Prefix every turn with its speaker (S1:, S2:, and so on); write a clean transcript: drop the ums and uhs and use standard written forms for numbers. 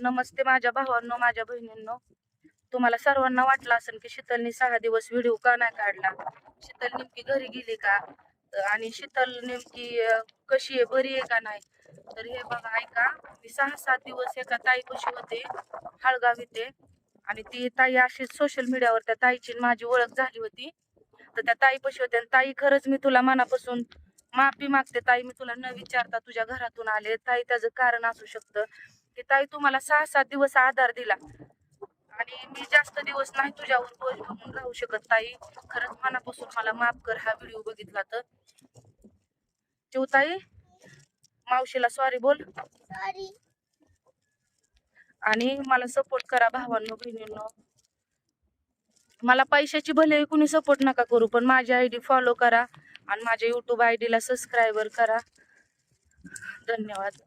S1: नमस्ते माझ्या भावांनो, माझ्या बहिणींनो. तुम्हाला सर्वांना वाटलं असेल की शीतलनी 6 दिवस व्हिडिओ का नाही काढला, शीतल नेमकी घरी गेली का, आणि शीतल नेमकी कशी आहे, बरी आहे का नाही. तर हे बघा, ऐका, मी 6-7 दिवस एका ताईपाशी होते, हळगाव इथे. आणि ती ताई अशी सोशल मीडियावर त्या ताईची माझी ओळख झाली होती. तर त्या ताईपाशी होते, आणि ताई खरंच मी तुला मनापासून माफी मागते ताई, मी तुला न विचारता तुझ्या घरातून आले. ताई, त्याचं कारण असू शकतं की ताई तुम्हाला 6-7 दिवस आधार दिला, आणि मी जास्त दिवस नाही तुझ्यावर बोज म्हणून राहू शकत ताई. खरंच मनापासून मला माफ कर हा व्हिडिओ बघितला तर. ताई, मावशीला सॉरी बोल. आणि मला सपोर्ट करा भावांनो, बहिणींनो. मला पैशाची भले कुणी सपोर्ट नका करू, पण माझी आयडी फॉलो करा आणि माझ्या YouTube आयडीला सबस्क्राईबर करा. धन्यवाद.